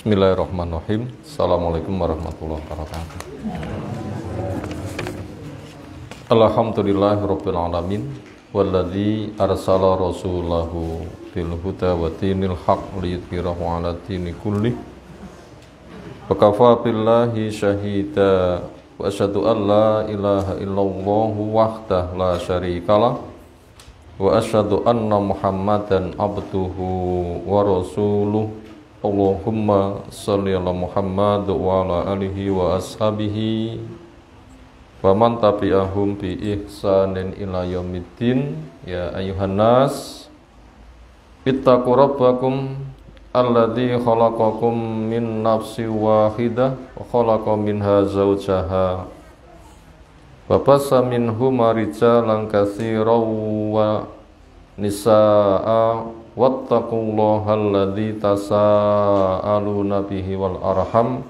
Bismillahirrahmanirrahim. Assalamualaikum warahmatullahi wabarakatuh. Alhamdulillahirabbil alamin walladzi arsala rasulahu bil huda wa dinil haqq liyudhhirahu 'ala dini kullih. Wa kafa billahi syahida wa asyhadu an la ilaha illallah wahdahu la syarikalah wa asyhadu anna Muhammadan abduhu wa rasuluh. Allahumma sholli ala Muhammad wa ala alihi wa ashabihi wa man tabi'ahum bi ihsanin ila yaumiddin. Ya ayyuhan nas ittaqu rabbakum alladzi khalaqakum min nafsin wahidah wa khalaqa minha zawjaha wa bassa minhuma rijalan katsiran wa nisaa wattaqullaha alladzi tasaaluna bihi wal arham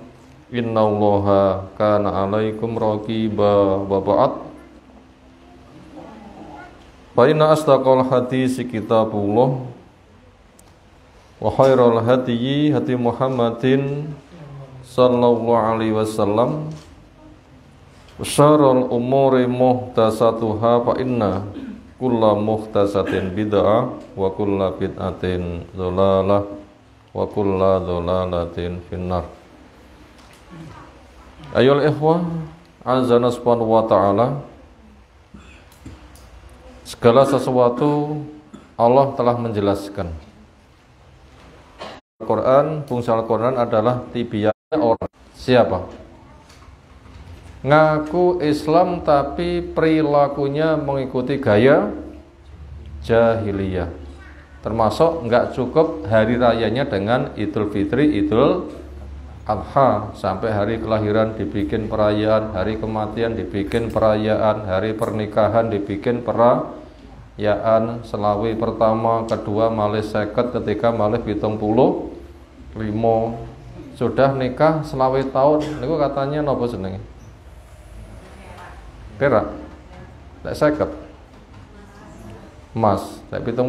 innallaha kana 'alaikum raqiba. Wa ba'd, fa inna asdaqal hadisi kitabullah wa khairal hadyi hadi Muhammadin sallallahu alaihi wasallam wa syarrul umuri muhdatsatuha fa inna kulla muhtasatin bid'ah wa kulla bid'atin dhalalah wa kulla dhalalatin finnar. Ayol ikhwah azana subhanahu wa ta'ala, segala sesuatu Allah telah menjelaskan. Al-Quran, fungsi Al-Quran adalah tibianya orang. Siapa? Ngaku Islam tapi perilakunya mengikuti gaya jahiliyah. Termasuk nggak cukup hari rayanya dengan Idul Fitri, Idul Adha, sampai hari kelahiran dibikin perayaan, hari kematian dibikin perayaan, hari pernikahan dibikin perayaan, selawi pertama, kedua, malih seket, ketiga malih 75. Sudah nikah selawi tahun, niku katanya napa jenenge? Perak, tak seket, emas, tak 75.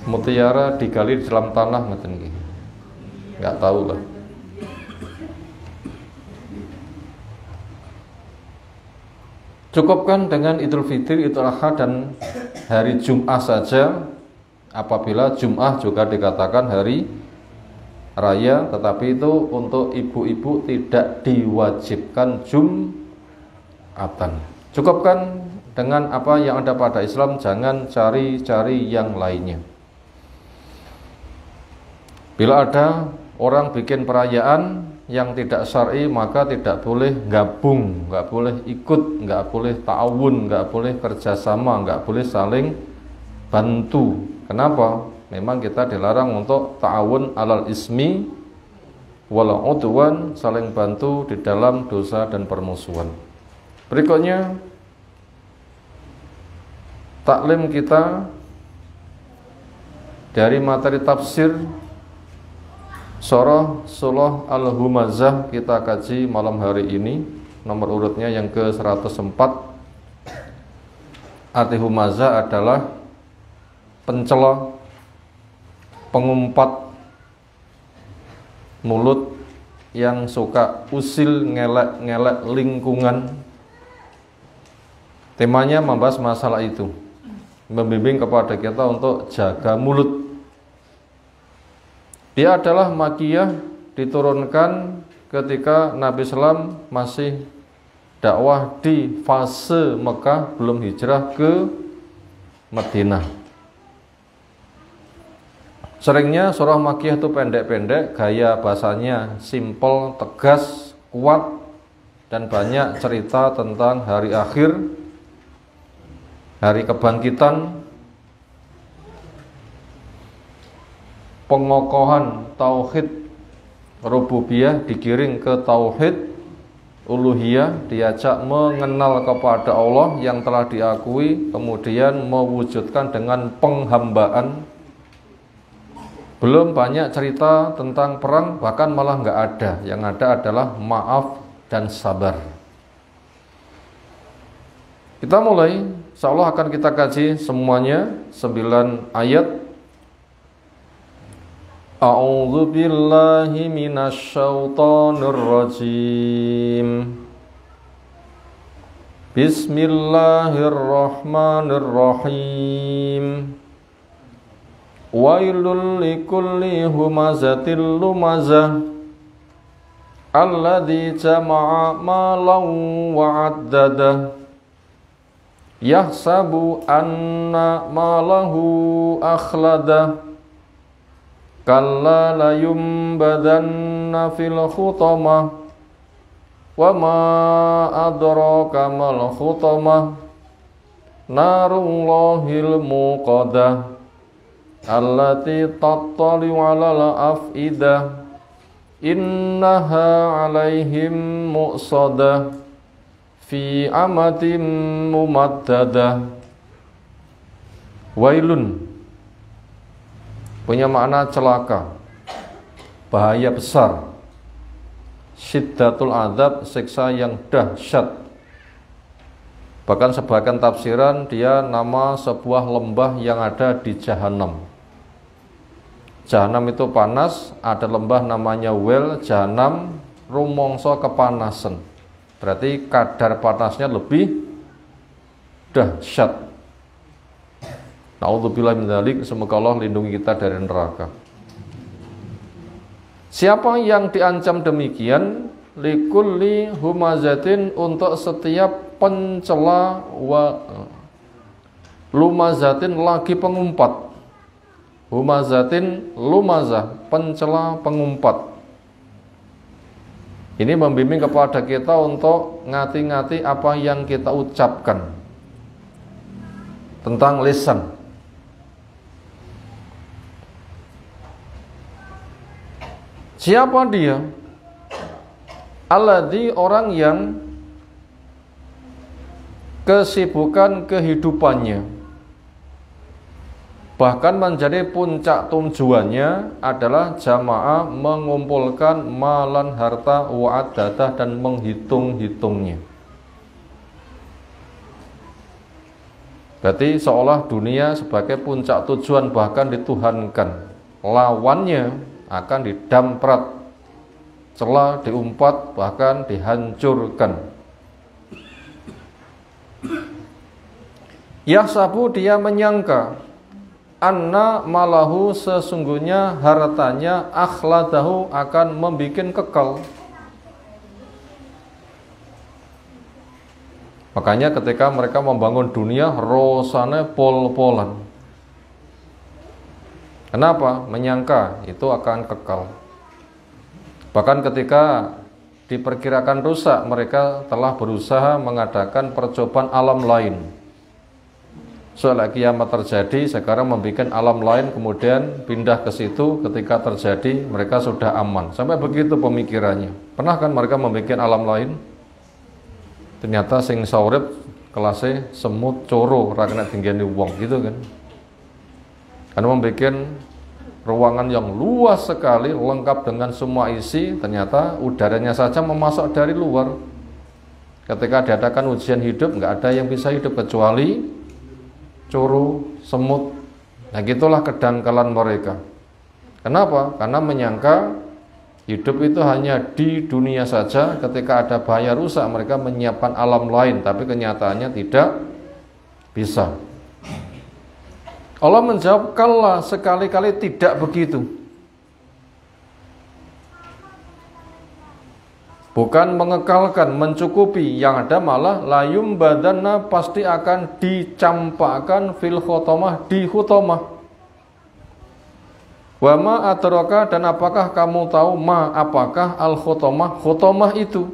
Mutiara digali di dalam tanah, ngeten iki. Enggak tahu lah. Cukupkan dengan Idul Fitri, Idul Adha dan hari Jum'ah saja. Apabila Jum'ah juga dikatakan hari raya, tetapi itu untuk ibu-ibu tidak diwajibkan Jum'atan. Cukupkan dengan apa yang ada pada Islam, jangan cari-cari yang lainnya. Bila ada orang bikin perayaan yang tidak syar'i, maka tidak boleh gabung, nggak boleh ikut, nggak boleh ta'awun, nggak boleh kerjasama, nggak boleh saling bantu. Kenapa? Memang kita dilarang untuk ta'awun alal ismi wal udwan, saling bantu di dalam dosa dan permusuhan. Berikutnya, taklim kita dari materi tafsir surah Al-Humazah kita kaji malam hari ini, nomor urutnya yang ke-104. Arti Humazah adalah pencela, pengumpat, mulut yang suka usil, ngelek-ngelek lingkungan. Temanya membahas masalah itu, membimbing kepada kita untuk jaga mulut. Dia adalah makiyah, diturunkan ketika Nabi Sallam masih dakwah di fase Mekah, belum hijrah ke Madinah. Seringnya surah Makkiyah itu pendek-pendek, gaya bahasanya simpel, tegas, kuat, dan banyak cerita tentang hari akhir, hari kebangkitan, pengokohan tauhid rububiyah digiring ke tauhid uluhiyah, diajak mengenal kepada Allah yang telah diakui, kemudian mewujudkan dengan penghambaan. Belum banyak cerita tentang perang, bahkan malah nggak ada. Yang ada adalah maaf dan sabar. Kita mulai Insyaallah akan kita kaji semuanya 9 ayat. A'udzu billahi minasy syaithanir rajim. Bismillahirrahmanirrahim. Wailul likulli humazatil lumazah alladzi jama'a malan wa 'addadah yahsabu anna malahu akhladah kalla la yumbadanna fil khutamah wa ma adraka mal khutamah narullahil muqadah allati tattali'u 'alal af'idah innaha 'alaihim mu'sadah fi amatin mumaddadah. Wailun punya makna celaka, bahaya besar. Syiddatul azab, siksa yang dahsyat. Bahkan sebagian tafsiran dia nama sebuah lembah yang ada di Jahanam. Jahanam itu panas, ada lembah namanya Wel, Jahanam, rumongso kepanasan. Berarti kadar panasnya lebih dahsyat. Na'udzubillah min dzalik, semoga Allah lindungi kita dari neraka. Siapa yang diancam demikian? Likulli humazatin, untuk setiap pencela, wa lumazatin, lagi pengumpat. Humazatin lumazah, pencela, pengumpat. Ini membimbing kepada kita untuk ngati-ngati apa yang kita ucapkan tentang lisan. Siapa dia? Alladzi, orang yang kesibukan kehidupannya, bahkan menjadi puncak tujuannya adalah jamaah, mengumpulkan malan, harta, wa'adadah, dan menghitung-hitungnya. Berarti seolah dunia sebagai puncak tujuan, bahkan dituhankan. Lawannya akan didamprat, celah, diumpat, bahkan dihancurkan. Yahsabu, dia menyangka, anna malahu, sesungguhnya hartanya, akhladahu, akan membikin kekal. Makanya ketika mereka membangun dunia, rosane pol-polan. Kenapa? Menyangka itu akan kekal. Bahkan ketika diperkirakan rusak, mereka telah berusaha mengadakan percobaan alam lain. Soal kiamat terjadi, sekarang membuat alam lain, kemudian pindah ke situ. Ketika terjadi, mereka sudah aman. Sampai begitu pemikirannya. Pernah kan mereka membuat alam lain? Ternyata sing saurip kelasnya semut, coro, rakna tinggian wong, gitu kan? Karena membuat ruangan yang luas sekali, lengkap dengan semua isi, ternyata udaranya saja memasuk dari luar. Ketika diadakan ujian hidup, nggak ada yang bisa hidup kecuali curu, semut. Nah, gitulah kedangkalan mereka. Kenapa? Karena menyangka hidup itu hanya di dunia saja. Ketika ada bahaya rusak, mereka menyiapkan alam lain, tapi kenyataannya tidak bisa. Allah menjawab, kalla, sekali-kali tidak begitu. Bukan mengekalkan, mencukupi, yang ada malah layum badana, pasti akan dicampakkan fil khotomah, di khotomah. Wa ma adraka, dan apakah kamu tahu ma, apakah al khotomah, khotomah itu?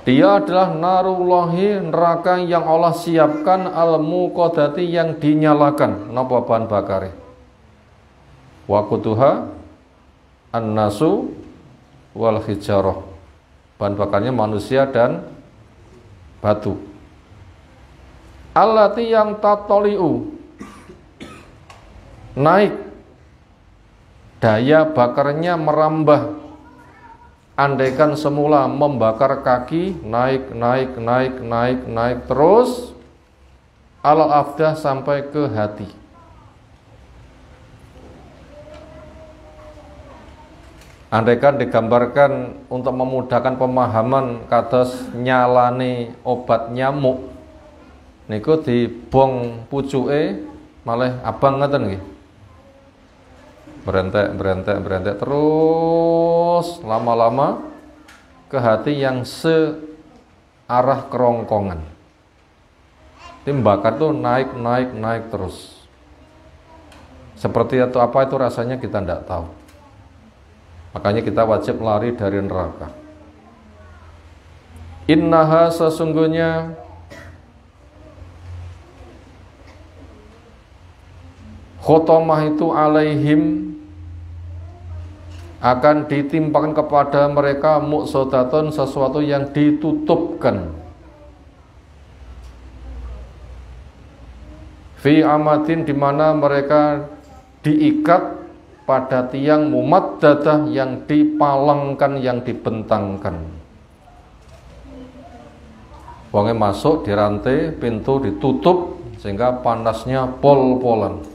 Dia adalah narullahi, neraka yang Allah siapkan, al-muqadati, yang dinyalakan. Napa bahan bakare? Waquduha an-nasu wal hijarah. Bahan bakarnya manusia dan batu. Allati, yang tatoliu, naik, daya bakarnya merambah, andaikan semula membakar kaki, naik terus alal afdah sampai ke hati. Andaikan digambarkan untuk memudahkan pemahaman kados nyalane obat nyamuk niku dibong pucuke malah abang ngeten nggih. Berentek terus lama-lama ke hati yang searah kerongkongan. Tim bakar tuh naik terus. Seperti itu apa itu rasanya kita tidak tahu. Makanya kita wajib lari dari neraka. Innaha sesungguhnya khotomah itu alaihim akan ditimpakan kepada mereka muqsadatun sesuatu yang ditutupkan fi amadin di mana mereka diikat pada tiang mumaddadah yang dipalangkan, yang dibentangkan. Wonge masuk dirantai, pintu ditutup sehingga panasnya pol-polan.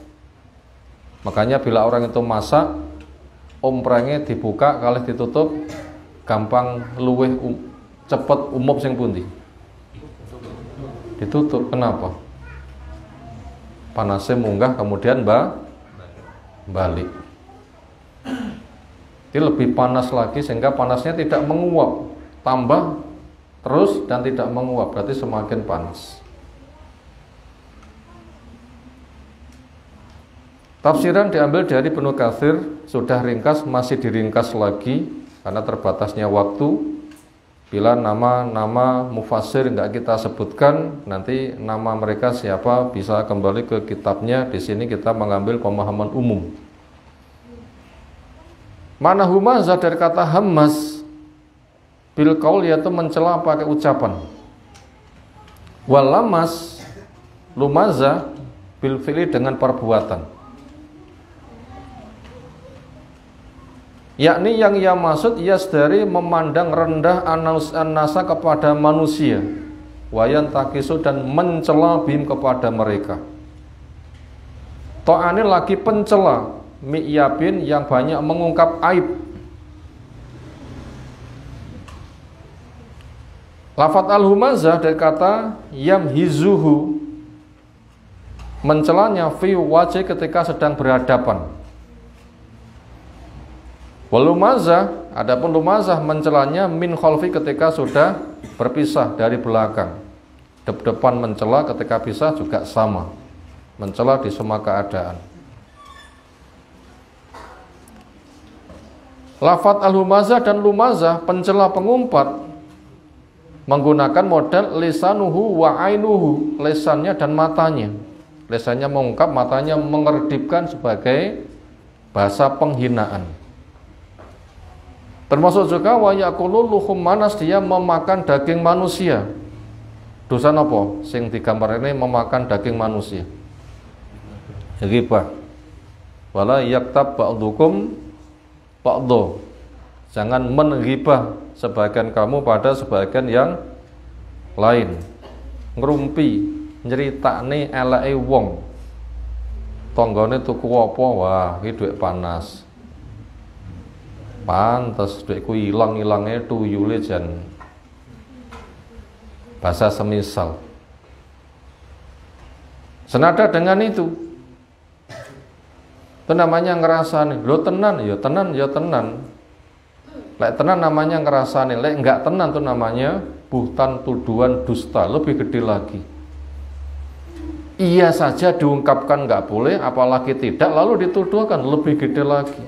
Makanya bila orang itu masak, omprenge dibuka kalih ditutup gampang luweh cepet umup sing pundi? Ditutup. Kenapa? Panasnya munggah kemudian balik. Ini lebih panas lagi sehingga panasnya tidak menguap, tambah terus dan tidak menguap, berarti semakin panas. Tafsiran diambil dari Ibnu Katsir, sudah ringkas, masih diringkas lagi karena terbatasnya waktu. Bila nama-nama mufassir enggak kita sebutkan, nanti nama mereka siapa bisa kembali ke kitabnya. Di sini kita mengambil pemahaman umum. Mana humazah dari kata hamaz bil qaul yaitu mencela pakai ucapan. Wal lamas lumazah bil fi'li dengan perbuatan. Yakni yang ia maksud yasdari memandang rendah an-nasa kepada manusia, wayan takisu dan mencela bim kepada mereka. Ta'anil lagi pencela, mi'yabin yang banyak mengungkap aib. Lafat al-humazah dari kata yamhizuhu, mencelanya fi wajh ketika sedang berhadapan. Walumazah, adapun lumazah mencelanya min khalfi ketika sudah berpisah dari belakang. Depan mencela, ketika pisah juga sama, mencela di semua keadaan. Lafat al-humazah dan lumazah pencela pengumpat menggunakan model lisanuhu wa ainuhu, lesannya dan matanya. Lesannya mengungkap, matanya mengerdipkan sebagai bahasa penghinaan. Termasuk juga wa yaqulu luhum manas, dia memakan daging manusia. Dosa napa sing digambar ini memakan daging manusia? Ghibah. Wala yaktab ba'dukum ba'dhu. Jangan menghibah sebagian kamu pada sebagian yang lain. Ngrumpi, nyeritakne eleke wong. Tanggane tuku apa? Wah, iki dhuwit panas. Pantes duitku ilang-ilangnya tuyule jan bahasa semisal. Senada dengan itu namanya ngerasani. Lo tenan, ya tenan, ya tenan. Lek tenan namanya ngerasani, lek enggak tenan tuh namanya buhtan, tuduhan, dusta, lebih gede lagi. Iya saja diungkapkan enggak boleh, apalagi tidak, lalu dituduhkan lebih gede lagi.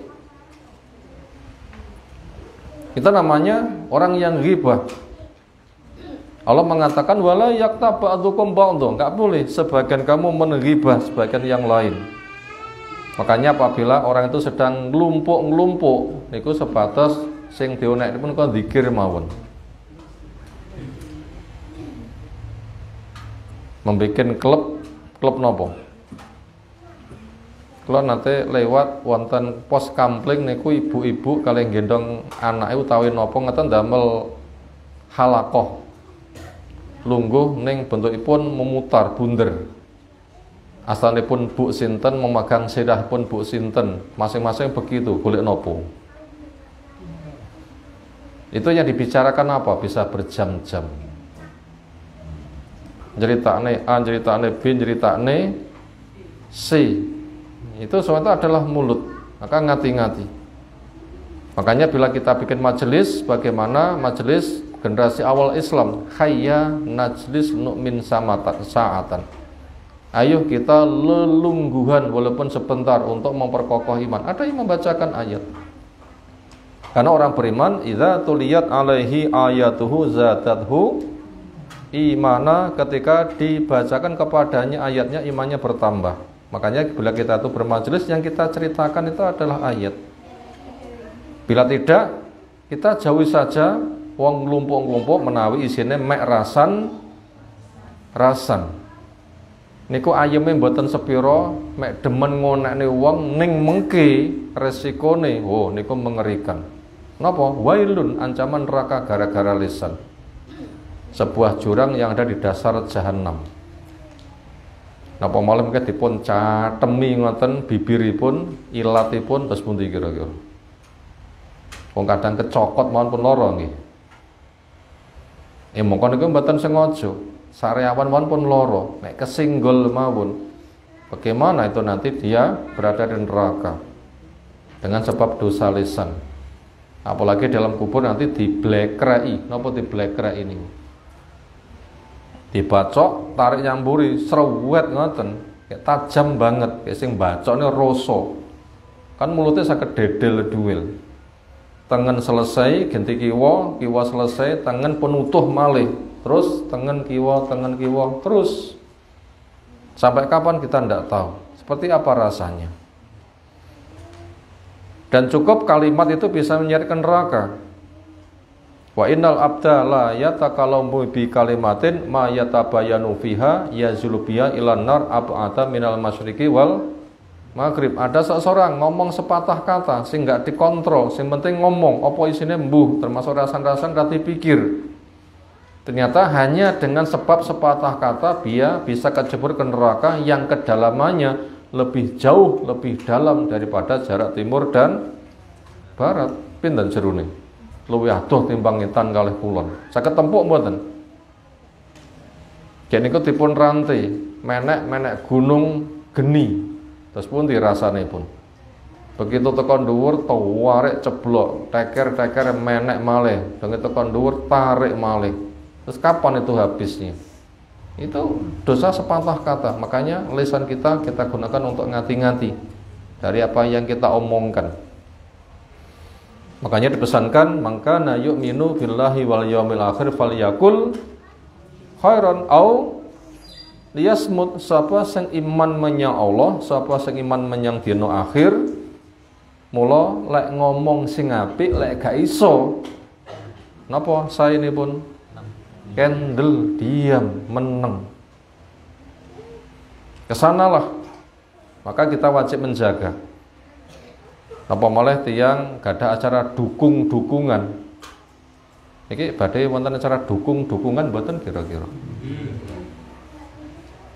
Itu namanya orang yang ghibah. Allah mengatakan wala yaktab ba'dukum ba'dhu, enggak boleh sebagian kamu menghibah sebagian yang lain. Makanya apabila orang itu sedang nglumpuk niku sebatas sing dionekipun kok zikir mawon. Membikin klub nopo? Kula nate lewat wonten pos kampling niku ibu-ibu kalih gendong anake utawi napa ngeten damel halakoh. Lungguh ning bentukipun memutar bunder. Asalipun Bu sinten memegang sirahipun Bu sinten, masing-masing begitu golek nopo. Itu yang dibicarakan apa? Bisa berjam-jam. Ceritane A, ceritane B, ceritane C. Itu semuanya adalah mulut. Maka ngati-ngati. Makanya bila kita bikin majelis, bagaimana majelis generasi awal Islam, hayya najlis nu'min sa'atan. Ayo kita lelungguhan walaupun sebentar untuk memperkokoh iman. Ada yang membacakan ayat. Karena orang beriman, idza tuliyat alaihi ayatuhu zadathu imana, ketika dibacakan kepadanya ayatnya imannya bertambah. Makanya bila kita itu bermajelis, yang kita ceritakan itu adalah ayat. Bila tidak, kita jauhi saja wong nglumpuk-nglumpuk menawi isine mek rasan. Niku ayeme mboten sepiro, mek demen ngonekne wong ning mengke resikone. Oh, niku mengerikan. Napa? Wailun, ancaman neraka gara-gara lisan. Sebuah jurang yang ada di dasar jahanam. Napa malam ke dipun catemi ngoten bibiripun, ilatipun terus pundi kira-kira. Wong kadang kecokot mawon pun lara nggih. Mongko niku mboten sengaja. Sareawan mawon pun lara, nek kesinggol mawon. Bagaimana itu nanti dia berada di neraka dengan sebab dosa lisan. Apalagi dalam kubur nanti diblekrei. Napa diblekrei ini? Dibacok, tarik nyamburi, serwet ngoten, kayak tajam banget, kayak sing bacokne rasa. Kan mulutnya saged dedel duwil. Tengen selesai, ganti kiwa, kiwa selesai, tengen penutuh malih, terus tengen kiwa, terus. Sampai kapan kita tidak tahu. Seperti apa rasanya. Dan cukup kalimat itu bisa menyeret neraka. Wa innal abda la yatakallamu bi kalimatin ma yatabayanu fiha yazulu biha ilan nar ab'ata minal masyriqi wal maghrib. Ada seseorang ngomong sepatah kata sing gak dikontrol, sing penting ngomong apa isine mbuh, termasuk rasan-rasan rati pikir. Ternyata hanya dengan sebab sepatah kata dia bisa kecebur ke neraka yang kedalamannya lebih jauh, lebih dalam daripada jarak timur dan barat. Pinten jerone? Luwih adoh timbang ngetan kalih kulon. Saged tempuk mboten? Jen niku dipun rantai, menek gunung geni. Terus pundi rasanipun? Begitu tekan dhuwur tarik ceblok, teker menek malih. Begitu tekan dhuwur tarik malih. Terus kapan itu habisnya? Itu dosa sepatah kata. Makanya lisan kita gunakan untuk ngati-ngati dari apa yang kita omongkan. Makanya dipesankan, mangkana yu'minu billahi wal yaumil akhir falyakul khairan au liyasmut. Sapa sing iman menyang Allah, sapa sing iman menyang dina akhir, mula lek ngomong sing apik, lek gak iso napa saenipun kendel, diam, meneng. Kesanalah. Maka kita wajib menjaga. Apa malah tiang gak ada acara dukung-dukungan. Iki badhe wonten acara dukung-dukungan mboten kira-kira.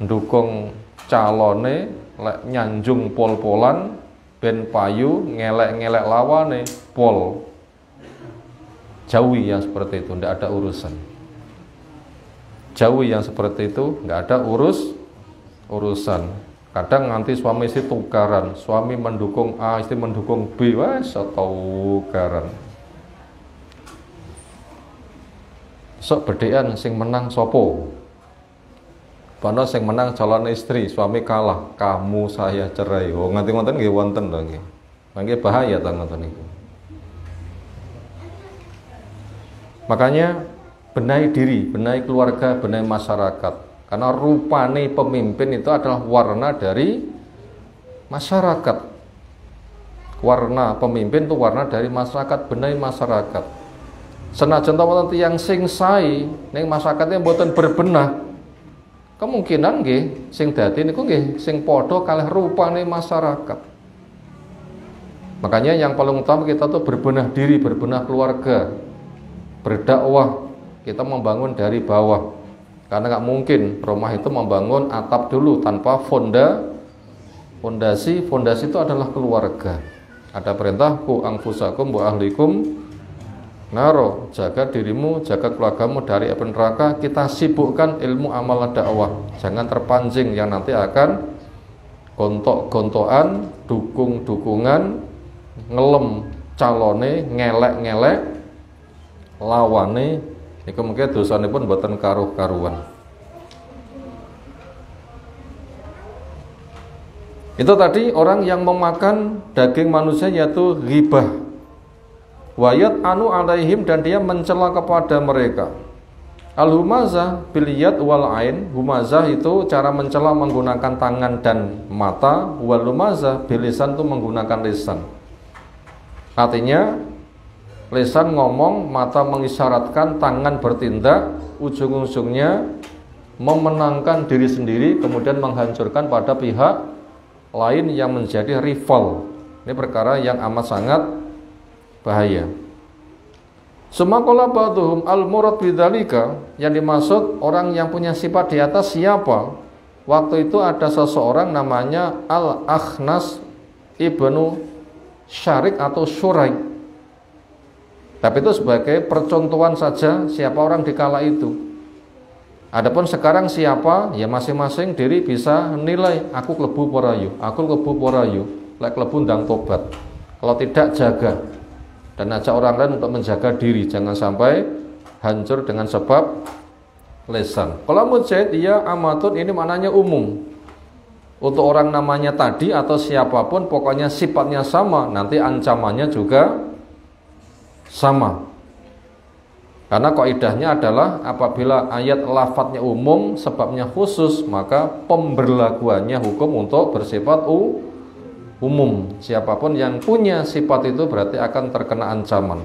Ndukung calone lek nyanjung pol-polan ben payu ngelek-ngelek lawane pol. Jauhi yang seperti itu, ndak ada urusan. Jauhi yang seperti itu, nggak ada urusan. Kadang nanti suami istri tukaran, suami mendukung A, istri mendukung B, wes tukaran. Sok bedean sing menang sopo. Bano sing menang calon istri, suami kalah, kamu saya cerai. Oh nganti ngoten nggih wonten lho nggih. Nggih bahaya ta ngoten niku. Makanya benahi diri, benahi keluarga, benahi masyarakat. Karena rupane pemimpin itu adalah warna dari masyarakat. Warna pemimpin itu warna dari masyarakat, benahi masyarakat. Senajan wonten tiyang sing sae ning masyarakatnya mboten berbenah, kemungkinan nggih sing dadi niku nggih sing padha kalih rupane masyarakat. Makanya yang paling utama kita tuh berbenah diri, berbenah keluarga, berdakwah, kita membangun dari bawah. Karena nggak mungkin rumah itu membangun atap dulu tanpa fondasi itu adalah keluarga. Ada perintah ku anfusakum wa ahlikum naro, jaga dirimu, jaga keluargamu dari api neraka. Kita sibukkan ilmu amal dakwah, jangan terpancing yang nanti akan gontok-gontokan, dukung-dukungan, ngelem calone, ngelek-ngelek lawane. Niku mungkin dosanipun boten karuh-karuan. Itu tadi orang yang memakan daging manusia yaitu ghibah. Wayat anu alaihim, dan dia mencela kepada mereka. Al-humazah bil yad wal ain. Humazah itu cara mencela menggunakan tangan dan mata. Wal humazah bil lisan itu menggunakan lisan. Artinya lisan ngomong, mata mengisyaratkan, tangan bertindak, ujung-ujungnya memenangkan diri sendiri, kemudian menghancurkan pada pihak lain yang menjadi rival. Ini perkara yang amat sangat bahaya. Sumaqala ba'dhum al-murad bidzalika, yang dimaksud orang yang punya sifat di atas siapa? Waktu itu ada seseorang namanya Al-Akhnas ibnu Syarik atau Syuraik. Tapi itu sebagai percontohan saja siapa orang di kala itu. Adapun sekarang siapa, ya masing-masing diri bisa nilai. Aku klebu porayu, aku klebu porayu, lek klebu ndang tobat. Kalau tidak, jaga dan ajak orang lain untuk menjaga diri, jangan sampai hancur dengan sebab lesan. Kalau mujahid dia amatun, ini maknanya umum. Untuk orang namanya tadi atau siapapun, pokoknya sifatnya sama, nanti ancamannya juga sama. Karena kaidahnya adalah apabila ayat lafadznya umum, sebabnya khusus, maka pemberlakuannya hukum untuk bersifat umum. Siapapun yang punya sifat itu berarti akan terkena ancaman.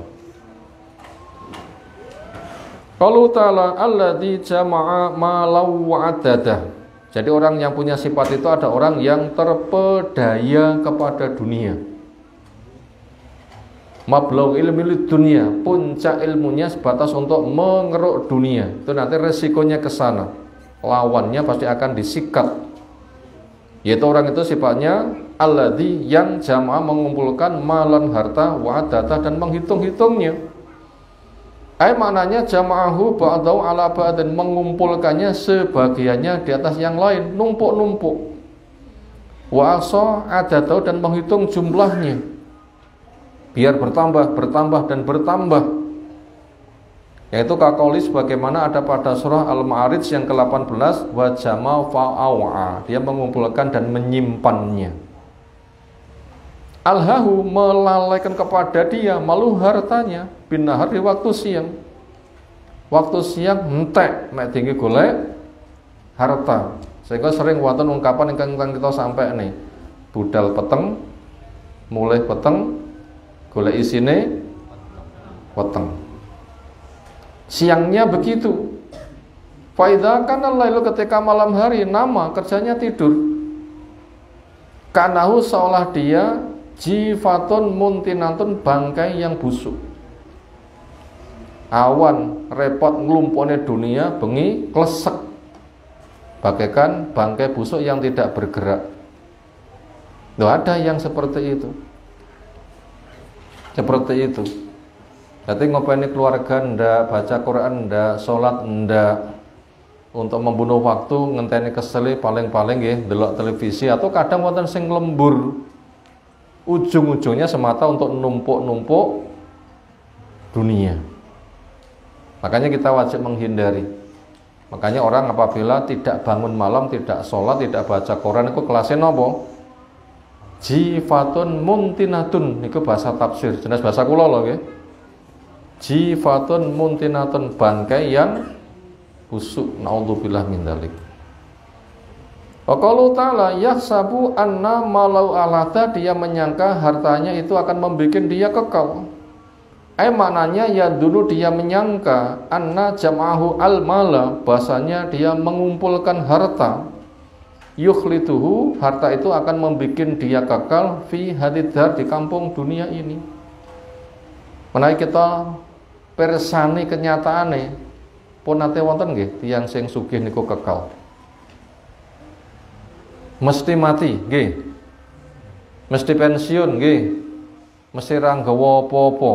Qalu ta'ala alladzi jama'a malau wa'adadah. Jadi orang yang punya sifat itu ada orang yang terpedaya kepada dunia. Mablagh ilmi dunia, puncak ilmunya sebatas untuk mengeruk dunia. Itu nanti resikonya ke sana. Lawannya pasti akan disikat. Yaitu orang itu sifatnya alladzi yang jamaah mengumpulkan malan harta wa data dan menghitung-hitungnya. Maknanya jama'ahu ba'dahu ala ba'din, mengumpulkannya sebagiannya di atas yang lain, numpuk-numpuk. Wa asa adatahu, dan menghitung jumlahnya. Biar bertambah dan bertambah. Yaitu kaqauli sebagaimana ada pada surah Al-Ma'arij yang ke-18, wa jama fa'awa, dia mengumpulkan dan menyimpannya. Alhahu, melalaikan kepada dia malu hartanya, binahar di waktu siang. Waktu siang entek mek tinggi golek harta. Sehingga sering wonten ungkapan ingkang kita sampai nih, budal peteng, mulai peteng, golek isine weteng. Siangnya begitu. Faidha kana lailu, ketika malam hari, nama kerjanya tidur. Kanahu, seolah dia jifatun muntinatun, bangkai yang busuk. Awan repot nglumpone dunia, bengi klesek, bagaikan bangkai busuk yang tidak bergerak. Loh, ada yang seperti itu. Seperti itu. Jadi ngopeni keluarga ndak, baca Quran ndak, sholat ndak, untuk membunuh waktu ngenteni keseli paling-paling nggih delok televisi, atau kadang wonten sing lembur. Ujung-ujungnya semata untuk numpuk-numpuk dunia. Makanya kita wajib menghindari. Makanya orang apabila tidak bangun malam, tidak sholat, tidak baca Quran, itu kelasnya nopo? Jifatun muntinatun, niku bahasa tafsir, jenis bahasa kula lho nggih. Jifatun muntinatun, bangkai yang busuk, naudzubillah min dzalik. Wa qalu ta'ala yahsabu anna malau alata, dia menyangka hartanya itu akan membuat dia kekal. Maknanya ya dulu dia menyangka anna jam'ahu al-mala, bahasanya dia mengumpulkan harta. Yukhlituhu, harta itu akan membuat dia kekal fi hadidar, di kampung dunia ini. Menawi kita persani kenyataane pun nate wonten nggih tiyang sing sugih niku kekal. Mesti mati nggih. Mesti pensiun nggih. Mesti ra nggawa apa-apa.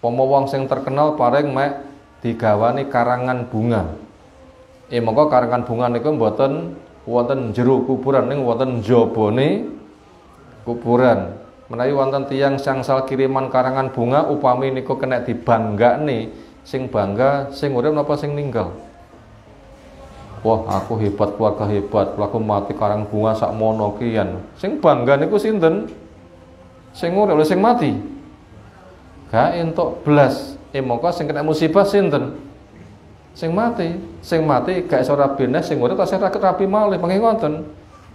Pomo wong sing terkenal paring mek digawani karangan bunga. Mongko karangan bunga niku mboten wonten jero kuburan, ning wonten jabane kuburan. Menawi wonten tiyang sangsal kiriman karangan bunga, upami niku kena dibanggane, sing bangga sing urip napa sing ninggal. Wah, aku hebat, keluarga hebat, aku mati karang bunga sak mono kian. Sing bangga niku sinten? Sing urip lho sing mati. Gak entuk blas. Mongko sing kena musibah sinten? Sing mati. Sing mati gak iso rabine, sing urip tasih rapi malih. Mangke ngoten.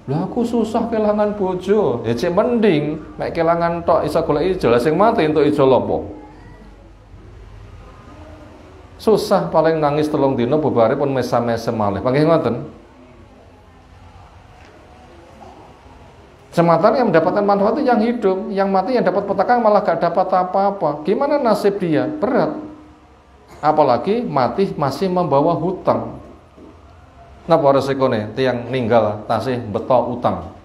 Lah aku susah kelangan bojo. Ya cek mending mek kelangan tok iso golek ijol, sing mati entuk ijol apa? Susah paling nangis 3 dina bubare pun mesam-mesem malih. Mangke ngoten. Sematan yang mendapatkan manfaat itu yang hidup, yang mati yang dapat petaka malah gak dapat apa-apa. Gimana nasib dia? Berat. Apalagi mati masih membawa hutang. Napa resikone tiyang ninggal tasih beto utang.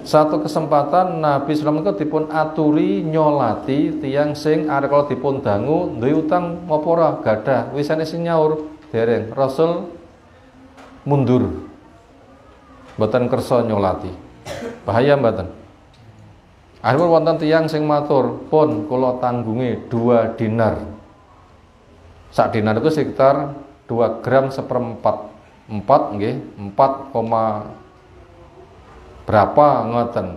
Satu kesempatan Nabi sallallahu alaihi wasallam dipun aturi nyolati tiyang sing arep kalau dipun dangu duwe utang apa ora gadah. Wisane sing nyaur dereng. Rasul mundur. Mboten kersa nyolati. Bahaya mboten. Akhiripun wonten tiyang sing matur, "Pun kula tanggunge 2 dinar." Sak dinar itu sekitar 2 gram seperempat. 4 nggih, 4, berapa ngoten.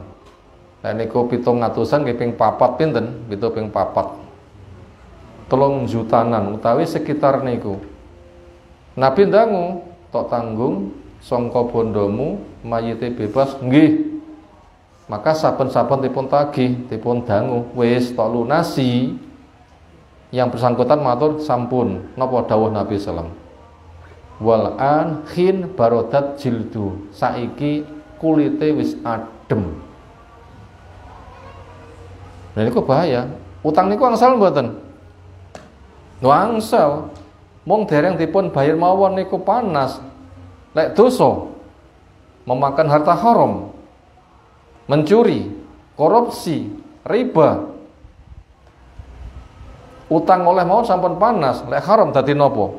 Lah niku 700-an nggih ping 4 pinten? Pitu ping 4. 3 jutanan utawi sekitar niku. Nabi ndangu, "Tok tanggung sangka bondomu mayite bebas." Nggih. Maka saben-saben dipun tagih, dipun dangu, wis tok lunasi. Yang bersangkutan matur, "Sampun." Napa dawuh Nabi sallam? "Wal an khin barodat jildu." Saiki kulite wis adem. Nah niku bahaya. Utang niku angsal mboten? Angsal. Mung dereng dipun bayar mawon niku panas. Lek dosa, memakan harta haram, mencuri, korupsi, riba, utang oleh mawon sampun panas, lek haram dadi napa?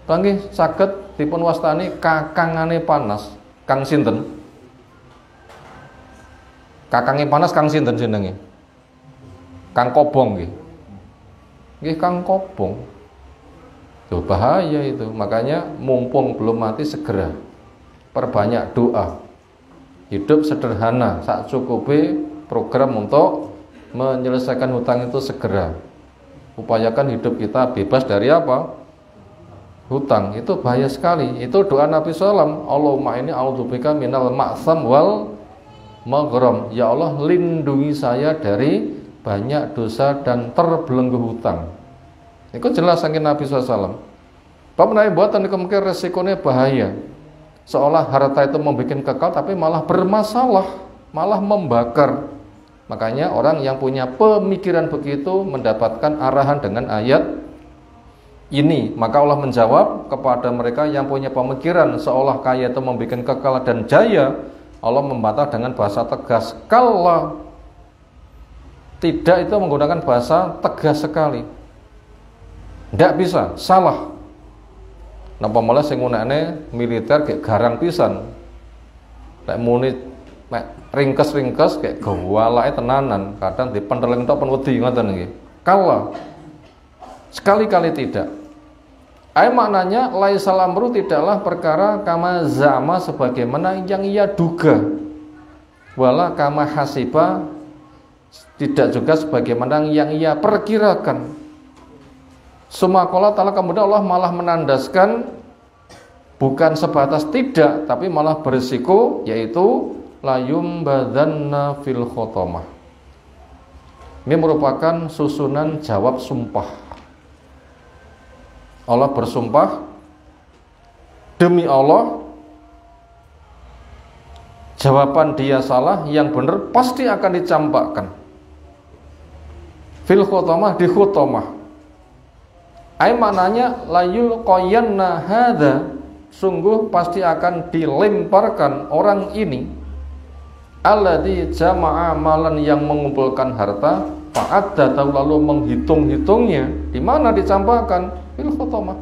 Panggih saged dipun wastani kakangane panas. Kang sinten? Kakange panas Kang sinten jenenge? Kang Kobong nggih. Nggih Kang Kobong. Tuh bahaya itu. Makanya mumpung belum mati segera perbanyak doa. Hidup sederhana, sak cukupe program untuk menyelesaikan hutang itu segera. Upayakan hidup kita bebas dari apa? Hutang. Itu bahaya sekali. Itu doa Nabi sallam, "Allahumma inni a'udzubika minal ma'sam wal maghram." Ya Allah, lindungi saya dari banyak dosa dan terbelenggu hutang. Itu jelas saking Nabi SAW. Bapak menawi buatan niku mungkin resikonya bahaya. Seolah harta itu membuat kekal tapi malah bermasalah, malah membakar. Makanya orang yang punya pemikiran begitu mendapatkan arahan dengan ayat ini. Maka Allah menjawab kepada mereka yang punya pemikiran seolah kaya itu membuat kekal dan jaya. Allah membantah dengan bahasa tegas. Kalau tidak, itu menggunakan bahasa tegas sekali. Ndak bisa, salah. Napa malah sing ngunekne militer kayak garang pisan. Lek muni mek ringkes-ringkes kayak gawalake tenanan, kadang dipenteleng tok pen wedi ngoten nggih. Kala sekali-kali tidak. Maknanya laisal amru tidaklah perkara kama zama sebagaimana yang ia duga. Wala kama hasiba tidak juga sebagaimana yang ia perkirakan. Sumakola ta'ala, kemudian Allah malah menandaskan bukan sebatas tidak, tapi malah berisiko, yaitu layum badanna fil khotomah. Ini merupakan susunan jawab sumpah. Allah bersumpah, demi Allah, jawaban dia salah, yang benar pasti akan dicampakkan. Fil khotomah, di khotomah. Ay maknanya layul qayanna hadza, sungguh pasti akan dilemparkan orang ini, alladzi jama'a malan, yang mengumpulkan harta, fa'adda, lalu menghitung-hitungnya. Di mana dicampakkan? Fil khotomah.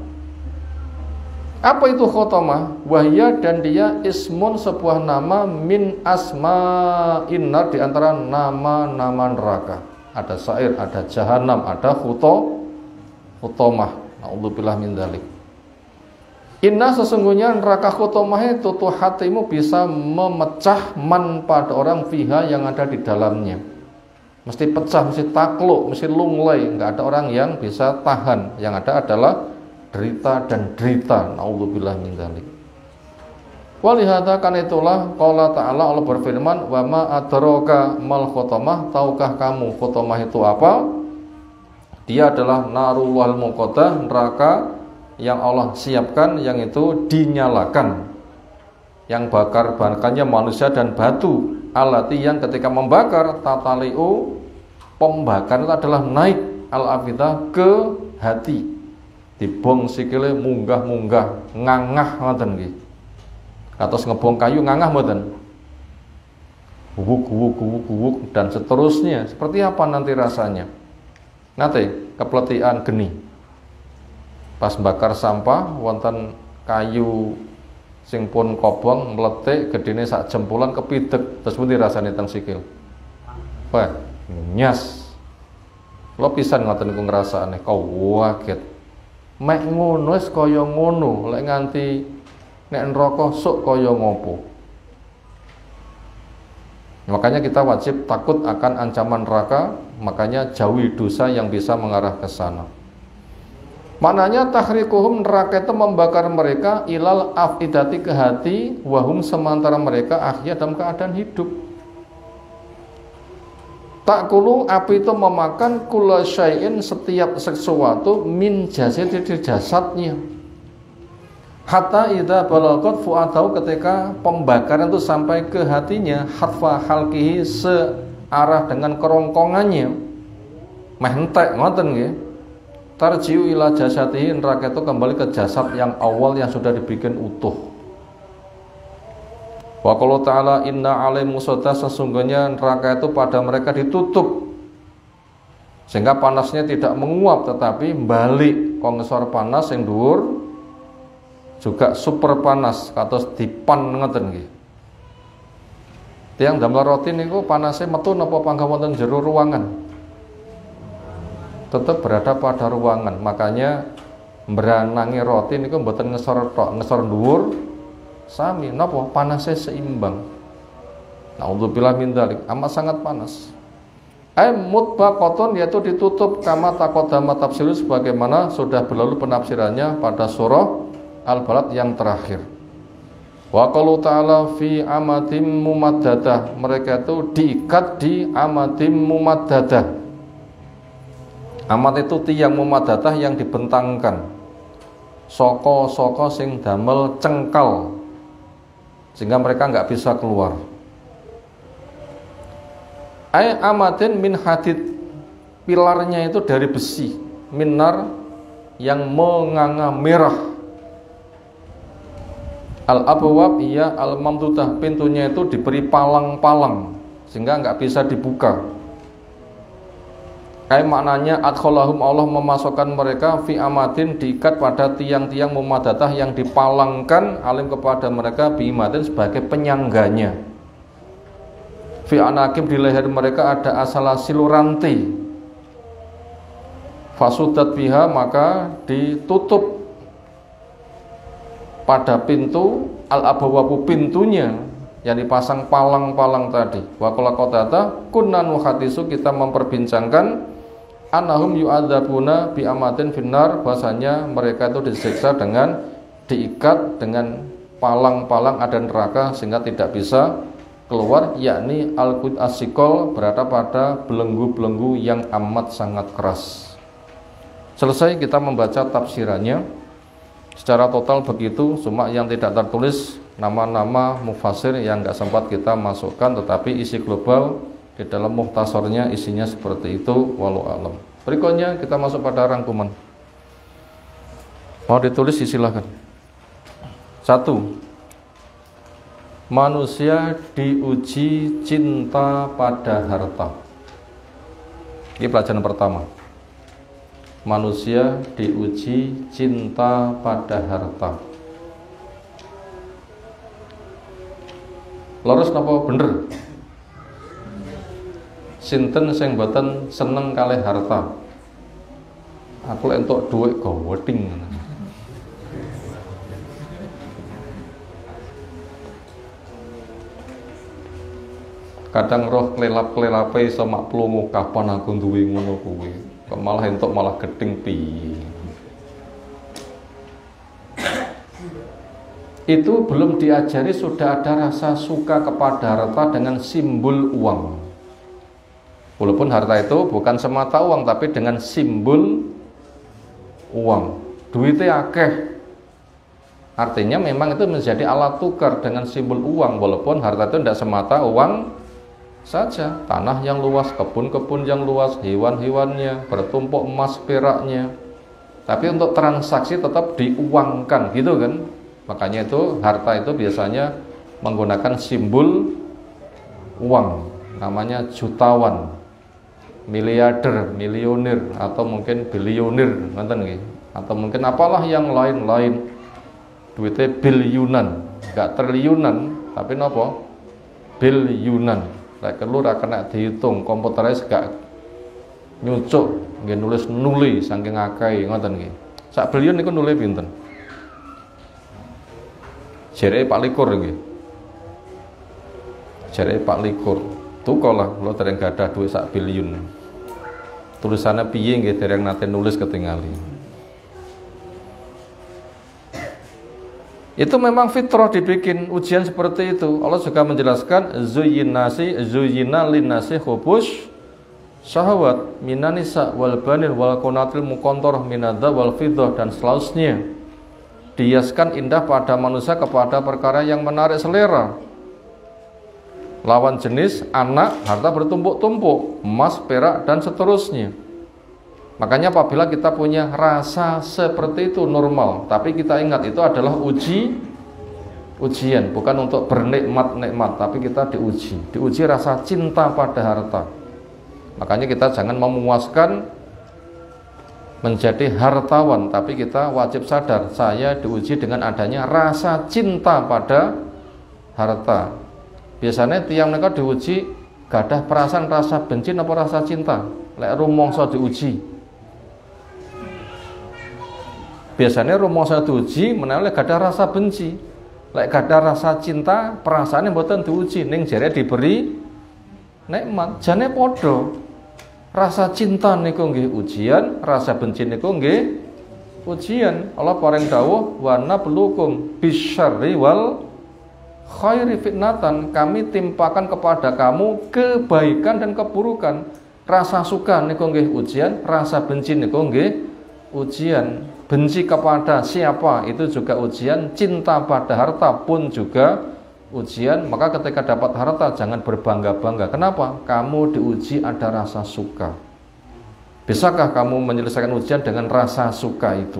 Apa itu khotomah? Wahya, dan dia ismun, sebuah nama, min asma'in nar, di antara nama-nama neraka. Ada sa'ir, ada jahanam, ada khotomah. Na'udzubillah min dzalik. Inna, sesungguhnya neraka khotomah itu tuh hatimu bisa memecah man pada orang fiha, yang ada di dalamnya. Mesti pecah, mesti takluk, mesti lunglai, nggak ada orang yang bisa tahan. Yang ada adalah derita dan derita. Na'udzubillah min dzalik. Walihada, kan itulah qala ta'ala, Allah berfirman, wa ma adraka mal khotomah, tahukah kamu khotomah itu apa? Dia adalah narullahil muqaddah, neraka yang Allah siapkan, yang itu dinyalakan, yang bakar-bakarnya manusia dan batu. Alati, yang ketika membakar, tataliu, pembakaran itu adalah naik al-afidah, ke hati. Dibong sikile munggah-munggah, ngangah ngoten nggih. Kados ngebong kayu ngangah mboten? Guguk dan seterusnya. Seperti apa nanti rasanya? Nate kepletikan geni. Pas bakar sampah wonten kayu sing pun kobong meletik gedene sak jempulan, kepidek, terus pundi rasane teng sikil? Wah, nyas. Lo pisan ngoten niku ngrasakne kaget. Mek ngono wis kaya ngono, lek nganti nek neraka sok kaya ngopo. Makanya kita wajib takut akan ancaman neraka, makanya jauhi dosa yang bisa mengarah ke sana. Maknanya tahrikuhum, neraka itu membakar mereka, ilal afidati, ke hati, wahum, sementara mereka ahya, dalam keadaan hidup. Takulu, api itu memakan kulla syai'in, setiap sesuatu, min jasadi, di jasadnya. Hatta idza balagat fu'atahu, ketika pembakaran itu sampai ke hatinya, hatfa halqihi, searah dengan kerongkongannya. Mentek ngoten nggih. Tarjiu ila jasadihi, neraka itu kembali ke jasad yang awal yang sudah dibikin utuh. Wa qala ta'ala inna alaihim musada, sesungguhnya neraka itu pada mereka ditutup sehingga panasnya tidak menguap, tetapi balik kongensor panas yang dhuwur juga super panas, kados dipan ngoten nggih. Tiang damel roti niku panasnya metu napa panggah wonten jero ruangan? Tetap berada pada ruangan. Makanya beranangi roti niku mboten ngesor tok, ngesor dhuwur sami napa panasnya seimbang. Na'udzubillah min dzalik, amat sangat panas. Mutbaqatun, yaitu ditutup, kama taqaddama tafsiru, sebagaimana sudah berlalu penafsirannya pada surah Al-Balad yang terakhir. Wa qalu ta'ala fi amadim mumaddadah, mereka itu diikat di amadim mumaddadah. Amat itu tiang mumaddadah yang dibentangkan, soko sing damel cengkal, sehingga mereka nggak bisa keluar. Amadin min hadid, pilarnya itu dari besi, minar yang menganga merah. Al-abwab, iya al-mamdudah, pintunya itu diberi palang-palang sehingga nggak bisa dibuka. Kayak maknanya adkhalahum, Allah memasukkan mereka fi amadin, diikat pada tiang-tiang mumaddadah yang dipalangkan, alim kepada mereka biimadin, sebagai penyangganya. Fi anakim, di leher mereka ada asalasil rantai. Fasudat biha, maka ditutup pada pintu, al-abwabu, pintunya yang dipasang palang-palang tadi. Wa qala qatata kunna nuhadisu, kita memperbincangkan annahum yu'adzabuna bi amadin finnar, bahasanya mereka itu disiksa dengan diikat dengan palang-palang ada neraka sehingga tidak bisa keluar, yakni al-qud as-siqal, berada pada belenggu-belenggu yang amat sangat keras. Selesai kita membaca tafsirannya. Secara total begitu, cuma yang tidak tertulis nama-nama mufasir yang nggak sempat kita masukkan, tetapi isi global di dalam mukhtasarnya isinya seperti itu, wallahu alam. Berikutnya kita masuk pada rangkuman. Mau ditulis silakan. 1. Manusia diuji cinta pada harta. Ini pelajaran pertama. Manusia diuji cinta pada harta. Lurus napa bener? Sinten sing mboten seneng kalih harta? Aku lek entuk dhuwit goweding. Kadang roh kelelap-kelelape iso mak plungu kapan aku duwe ngono kuwi. Kok malah entuk malah geding piye. Itu belum diajari sudah ada rasa suka kepada harta dengan simbol uang. Walaupun harta itu bukan semata uang, tapi dengan simbol uang. Duitnya akeh. Artinya memang itu menjadi alat tukar dengan simbol uang. Walaupun harta itu tidak semata uang saja. Tanah yang luas, kebun-kebun yang luas, hewan-hewannya, bertumpuk emas peraknya. Tapi untuk transaksi tetap diuangkan gitu kan. Makanya itu harta itu biasanya menggunakan simbol uang. Namanya jutawan, miliarder, milioner, atau mungkin bilioner, ngerti nggih? Atau mungkin apalah yang lain-lain. Duitnya biliunan, enggak triliunan, tapi napa? Biliunan. Lek kelur akan dihitung, komputeris gak nyucuk, nggih nulis saking akeh, ngoten nggih. Sak bilion niku nulis pinten? Jereke Pak Likur nggih. Jereke Pak Likur. Tukolah kula dereng gadah dhuwit sak biliun. Tulisannya piye nggih dereng nate nulis ketingali. Itu memang fitrah dibikin ujian seperti itu. Allah juga menjelaskan zuyyina linnasi hubus syahwat minan nisa wal banin wal qanatil muqantarah minadza wal fiddah dan seterusnya. Dihiaskan indah pada manusia kepada perkara yang menarik selera. Lawan jenis, anak, harta bertumpuk-tumpuk, emas, perak, dan seterusnya. Makanya apabila kita punya rasa seperti itu normal, tapi kita ingat itu adalah ujian, bukan untuk bernikmat-nikmat, tapi kita diuji rasa cinta pada harta. Makanya kita jangan memuaskan menjadi hartawan, tapi kita wajib sadar, saya diuji dengan adanya rasa cinta pada harta. Biasanya tiang mereka diuji gadah perasaan rasa benci apa rasa cinta. Lek rumangsa diuji. Biasanya rumangsa diuji menawi gadah rasa benci. Lek gadah rasa cinta, perasaane mboten diuji, ning jare diberi nikmat. Jane padha. Rasa cinta niku nggih ujian, rasa benci niku nggih ujian. Allah paring dawuh wa nabluukum bisyarri wal khairi fitnatan, kami timpakan kepada kamu kebaikan dan keburukan. Rasa suka niku nggih ujian, rasa benci niku nggih ujian. Benci kepada siapa itu juga ujian, cinta pada harta pun juga ujian. Maka ketika dapat harta jangan berbangga-bangga. Kenapa? Kamu diuji ada rasa suka. Bisakah kamu menyelesaikan ujian dengan rasa suka itu?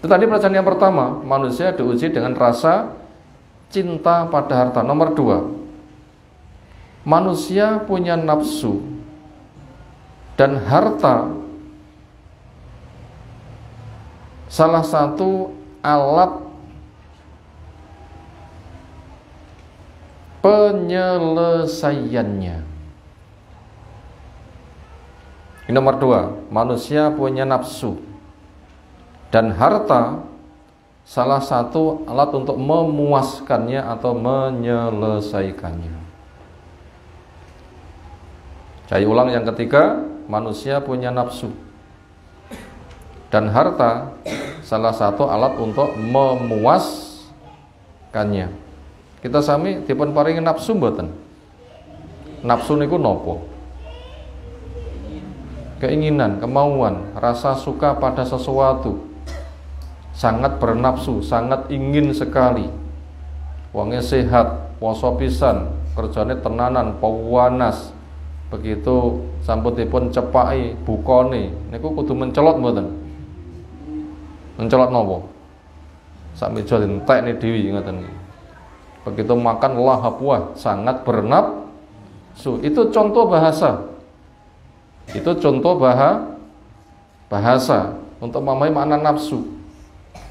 Itu tadi pelajaran yang pertama, manusia diuji dengan rasa cinta pada harta. Nomor 2, manusia punya nafsu dan harta salah satu alat penyelesaiannya. Ini nomor 2, manusia punya nafsu dan harta salah satu alat untuk memuaskannya atau menyelesaikannya. Saya ulang yang ketiga, manusia punya nafsu dan harta salah satu alat untuk memuaskannya. Kita sami dipun paringi nafsu mboten? Nafsu niku napa? Keinginan, kemauan, rasa suka pada sesuatu. Sangat bernafsu, sangat ingin sekali. Wonge sehat, poso pisan, kerjane tenanan, pawanas. Begitu sampun cepaki bukane niku kudu mencelot mboten? Mencelot napa? Sak meja entekne dhewe ngoten. Begitu makan lahap wah, sangat bernafsu. Itu contoh bahasa. Itu contoh bahasa untuk memahami makna nafsu.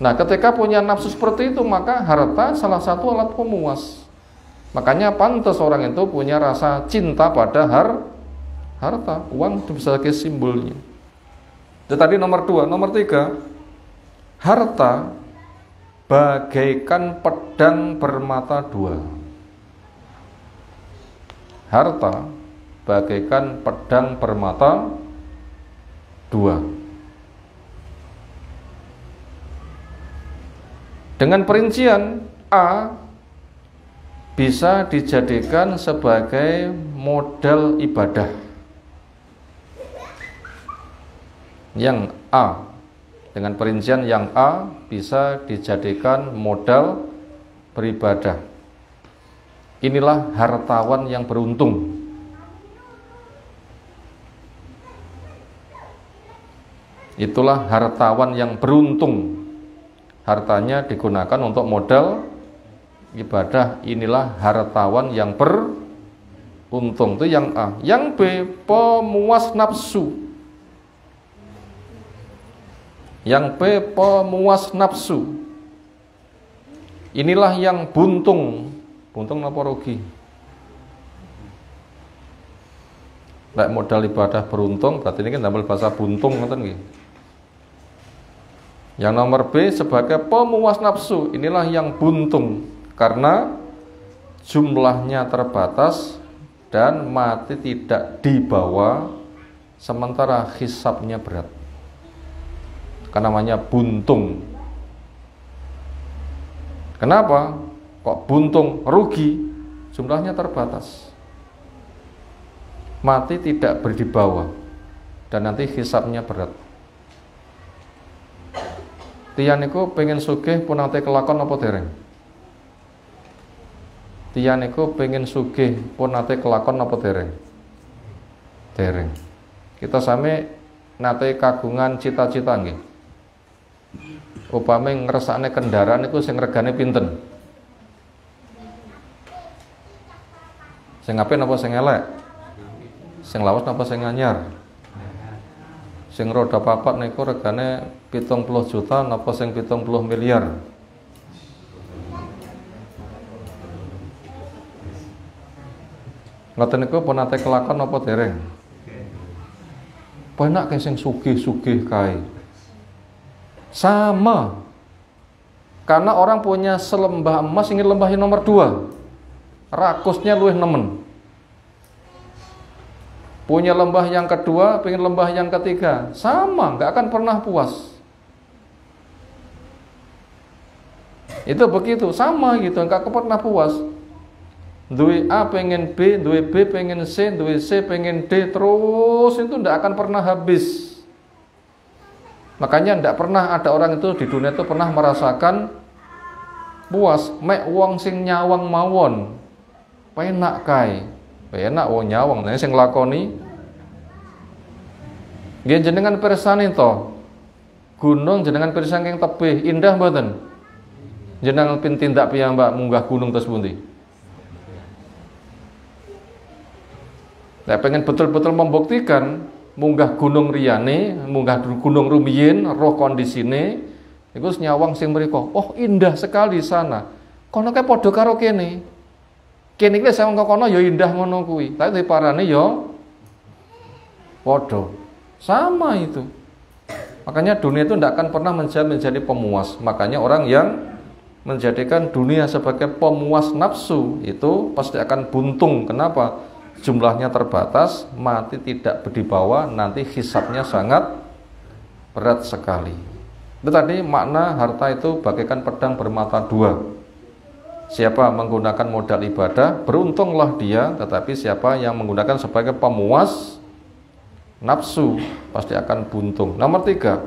Nah, ketika punya nafsu seperti itu, maka harta salah satu alat pemuas. Makanya pantas orang itu punya rasa cinta pada harta. Uang itu bisa sebagai simbolnya. Itu tadi nomor 2. Nomor 3, harta bagaikan pedang bermata dua. Harta bagaikan pedang bermata dua. Dengan perincian, A bisa dijadikan sebagai modal ibadah. Yang A, dengan perincian yang A bisa dijadikan modal beribadah. Inilah hartawan yang beruntung. Itulah hartawan yang beruntung. Hartanya digunakan untuk modal ibadah. Inilah hartawan yang beruntung. Itu yang A. Yang B, pemuas nafsu. Yang B, pemuas nafsu. Inilah yang buntung. Buntung napa rugi? Lek modal ibadah beruntung, berarti ini kan dalam bahasa buntung ngoten nggih. Yang nomor B sebagai pemuas nafsu. Inilah yang buntung karena jumlahnya terbatas dan mati tidak dibawa, sementara hisabnya berat. Kan namanya buntung. Kenapa? Kok buntung? Rugi, jumlahnya terbatas. Mati tidak berdibawa dan nanti hisabnya berat. Tiyan niku pengen sugih pun nate kelakon apa dereng? Tiyan niku pengen sugih pun nate kelakon apa dereng? Dereng. Kita sami nate kagungan cita-cita nggih. Upame ngresakne kendaraan niku sing regane pinten? Sing apik napa sing elek? Sing lawas napa sing anyar? Sing roda papat niku regane 70 juta napa sing 70 miliar? Ngoten niku pun nate kelakon napa dereng? Penak kae sing sugih-sugih kae. Sama. Karena orang punya selembah emas ingin lembah yang nomor 2. Rakusnya luwih nemen. Punya lembah yang kedua, pengen lembah yang ketiga. Sama, nggak akan pernah puas. Itu begitu, sama gitu, nggak pernah puas. Duwe A pengen B, duwe B pengen C, duwe C pengen D, terus itu nggak akan pernah habis. Makanya tidak pernah ada orang itu di dunia itu pernah merasakan puas. Mek wong sing nyawang mawon penak kae. Penak wong nyawang, nah sing lakoni nggih jenengan pirsani to. Gunung jenengan pirsani saking tebih, indah mboten? Jenengan pin tindak piyambak munggah gunung terus pundi? Nek pengen betul-betul membuktikan munggah gunung riyane, munggah gunung rumiyin, roh kondisine, niku nyawang sing mriko. Oh, indah sekali sana. Kono kae padha karo kene. Kene iki sing kono ya indah ngono kuwi. Tapi diparani ya padha. Sama itu. Makanya dunia itu tidak akan pernah menjadi pemuas. Makanya orang yang menjadikan dunia sebagai pemuas nafsu itu pasti akan buntung. Kenapa? Jumlahnya terbatas, mati tidak berdibawa, nanti hisabnya sangat berat sekali. Itu tadi makna harta itu bagaikan pedang bermata dua. Siapa menggunakan modal ibadah, beruntunglah dia. Tetapi siapa yang menggunakan sebagai pemuas nafsu, pasti akan buntung. Nomor 3,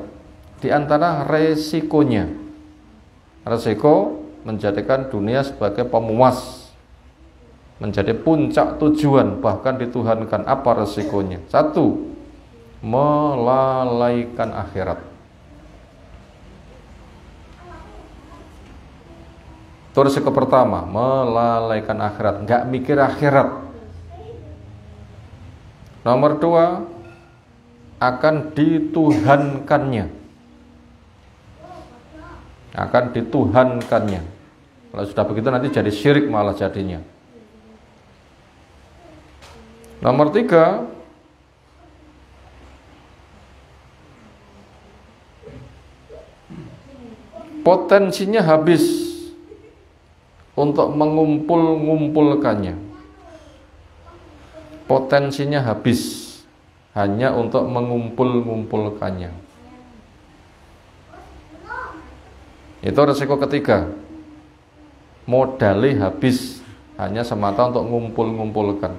di antara resikonya, resiko menjadikan dunia sebagai pemuas, menjadi puncak tujuan, bahkan dituhankan. Apa resikonya? 1, melalaikan akhirat. Itu resiko pertama, melalaikan akhirat, nggak mikir akhirat. Nomor 2, akan dituhankannya. Akan dituhankannya. Kalau sudah begitu nanti jadi syirik malah jadinya. Nomor 3, potensinya habis untuk mengumpul-ngumpulkannya. Potensinya habis hanya untuk mengumpul-ngumpulkannya. Itu resiko ketiga. Modalnya habis hanya semata untuk ngumpul-ngumpulkan.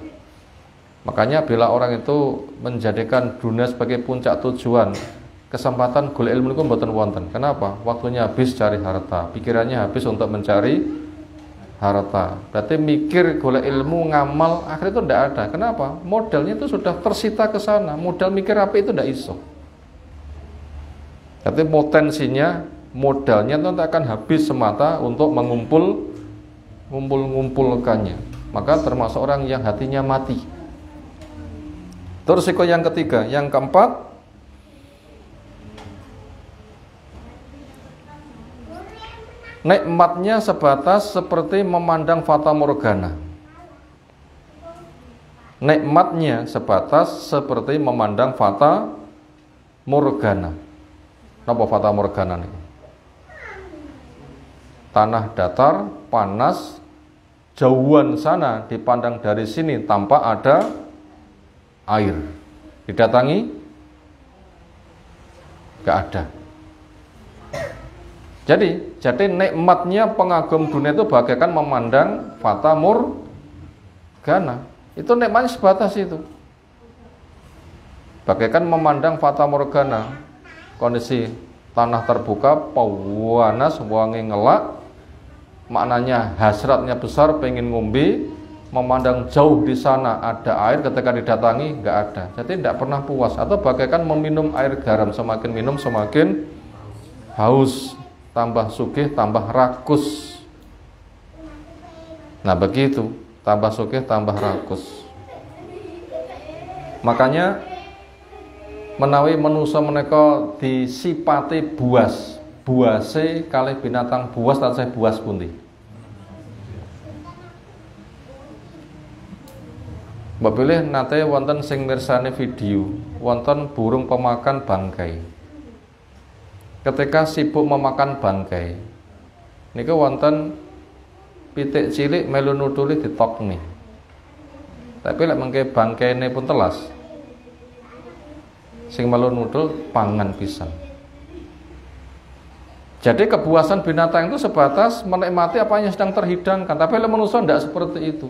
Makanya bila orang itu menjadikan dunia sebagai puncak tujuan, kesempatan golek ilmu itu mboten wonten. Kenapa? Waktunya habis cari harta, pikirannya habis untuk mencari harta. Berarti mikir golek ilmu, ngamal, akhirnya itu tidak ada. Kenapa? Modalnya itu sudah tersita ke sana. Modal mikir apa itu tidak iso. Berarti potensinya, modalnya itu akan habis semata untuk mengumpulkannya. Maka termasuk orang yang hatinya mati. Itu risiko yang ketiga. Yang keempat, nikmatnya sebatas seperti memandang fata morgana. Nikmatnya sebatas seperti memandang fata morgana. Napa fata morgana nih? Tanah datar, panas, jauhan sana dipandang dari sini tanpa ada air. Didatangi, gak ada. Jadi nikmatnya pengagum dunia itu bagaikan memandang fata morgana. Itu nikmatnya sebatas itu. Bagaikan memandang fata morgana. Kondisi tanah terbuka, panas, wangi ngelak. Maknanya hasratnya besar, pengen ngombe. Memandang jauh di sana ada air, ketika didatangi nggak ada. Jadi tidak pernah puas. Atau bagaikan meminum air garam, semakin minum semakin haus, tambah sugih, tambah rakus. Nah begitu, tambah sugih, tambah rakus. Makanya menawi manusa menika disipati buas, buase kalih binatang buas tansah buas pundi. Mbak pilih nate wonten sing mirsani video, wonten burung pemakan bangkai. Ketika sibuk memakan bangkai, niku wonten pitik cilik melu nutuli ditokne. Tapi lek mengke bangkaine pun telas, sing melu nutul pangan pisan. Jadi kepuasan binatang itu sebatas menikmati apa yang sedang terhidangkan. Tapi lek manusia tidak seperti itu.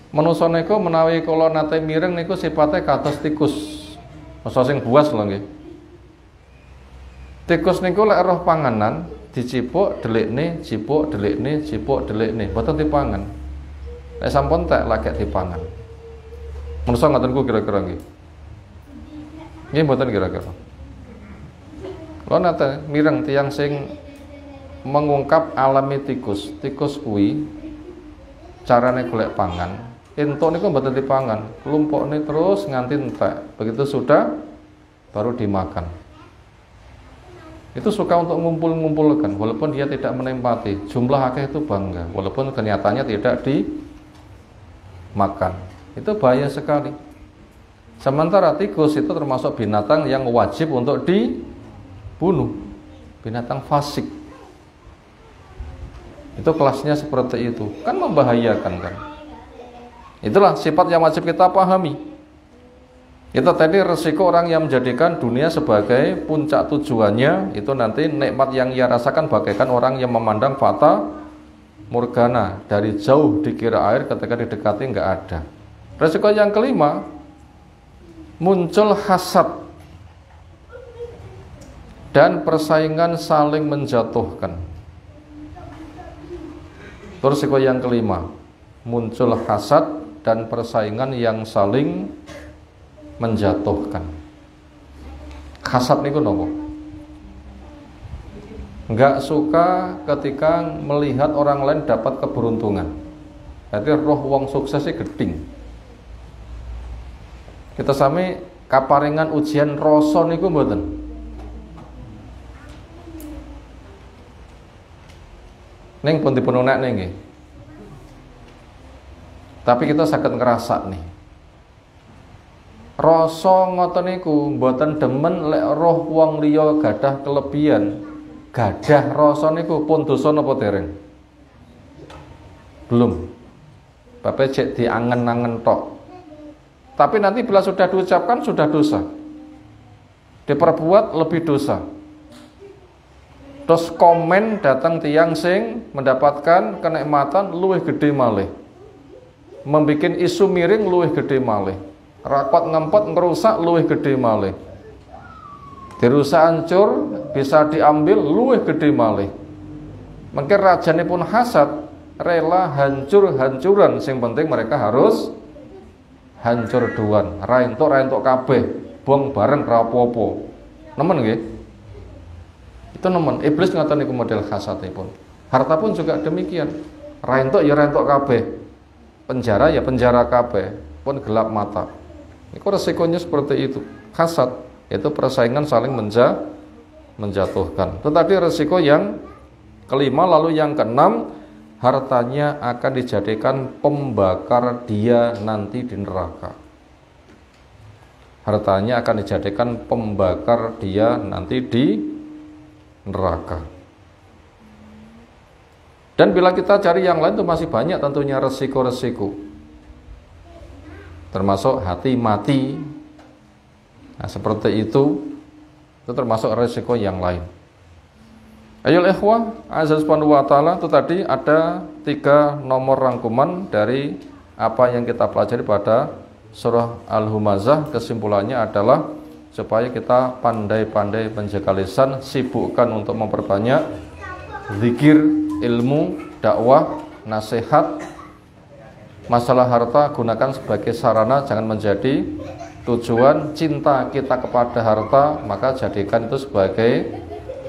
Manusa niku menawi kula nate mireng niku sipate kados tikus. Masa sing buas lho nggih. Tikus niku lek roh panganan dicipuk delikne, cipuk delikne, cipuk delikne, mboten dipangan. Lek sampun tek lagek dipangan. Manusa ngoten ku kira-kira nggih. Nggih mboten kira-kira. Kula nate mireng tiyang sing mengungkap alami tikus. Tikus kuwi carane golek pangan. Entuk niku mboten dipangan, klumpukne terus nganti entek. Begitu sudah baru dimakan. Itu suka untuk ngumpul-ngumpulkan walaupun dia tidak menempati. Jumlah akeh itu bangga walaupun kenyataannya tidak dimakan. Itu bahaya sekali. Sementara tikus itu termasuk binatang yang wajib untuk dibunuh. Binatang fasik. Itu kelasnya seperti itu. Kan membahayakan kan. Itulah sifat yang wajib kita pahami. Itu tadi resiko orang yang menjadikan dunia sebagai puncak tujuannya, itu nanti nikmat yang ia rasakan bagaikan orang yang memandang fata morgana, dari jauh dikira air, ketika didekati nggak ada. Resiko yang kelima, muncul hasad dan persaingan saling menjatuhkan. Terus resiko yang kelima, muncul hasad dan persaingan yang saling menjatuhkan. Hasad niku nopo? Enggak suka ketika melihat orang lain dapat keberuntungan. Jadi roh wong sukses geding. Kita sami kaparingan ujian rasa niku mboten. Ning pun dipun nek nggih. Tapi kita saged ngerasa nih. Rasa ngoten niku mboten demen lek roh wong liya gadah kelebihan. Gadah rasa niku pun dosa napa dereng? Belum. Bapak cek diangen-angen tok. Tapi nanti bila sudah diucapkan sudah dosa. Diperbuat lebih dosa. Terus komen datang tiang sing mendapatkan kenikmatan luwih gede malih. Membikin isu miring luwih gede malih. Rakot ngempet ngerusak luwih gede malih. Dirusak hancur bisa diambil luwih gede malih. Mungkin rajane pun hasad, rela hancur-hancuran, sing penting mereka harus hancur duan. Ra entuk kabeh, bong bareng ra apa-apa. Nemen nggih? Itu nemen. Iblis ngoten niku model hasadipun. Harta pun juga demikian. Ra entuk ya ra entuk kabeh. Penjara ya penjara kabeh, pun gelap mata. Itu resikonya seperti itu. Hasad itu persaingan saling menjatuhkan. Tetapi resiko yang kelima, lalu yang keenam, hartanya akan dijadikan pembakar dia nanti di neraka. Hartanya akan dijadikan pembakar dia nanti di neraka. Dan bila kita cari yang lain itu masih banyak tentunya resiko-resiko. Termasuk hati mati. Nah, seperti itu termasuk resiko yang lain. Ayol ikhwah, azza subhanahu wa ta'ala, itu tadi ada 3 nomor rangkuman dari apa yang kita pelajari pada surah Al-Humazah. Kesimpulannya adalah supaya kita pandai-pandai menjaga lisan, sibukkan untuk memperbanyak zikir, ilmu, dakwah, nasihat. Masalah harta gunakan sebagai sarana, jangan menjadi tujuan. Cinta kita kepada harta, maka jadikan itu sebagai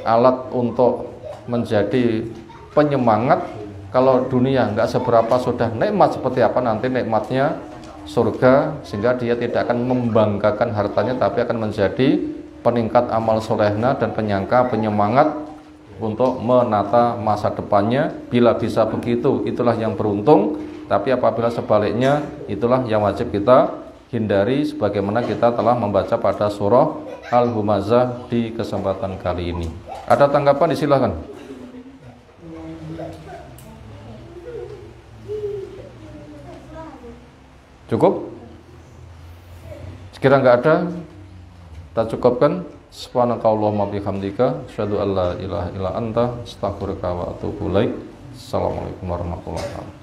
alat untuk menjadi penyemangat. Kalau dunia nggak seberapa, sudah nikmat seperti apa nanti nikmatnya surga, sehingga dia tidak akan membanggakan hartanya, tapi akan menjadi peningkat amal solehna dan penyemangat untuk menata masa depannya. Bila bisa begitu, itulah yang beruntung. Tapi apabila sebaliknya, itulah yang wajib kita hindari, sebagaimana kita telah membaca pada surah Al-Humazah di kesempatan kali ini. Ada tanggapan? Silakan. Cukup? Sekiranya nggak ada, kita cukupkan. Subhanakallahumma bihamdika, asyhadu an la ilaha illa anta, astaghfiruka wa atubu ilaik. Assalamualaikum warahmatullahi wabarakatuh.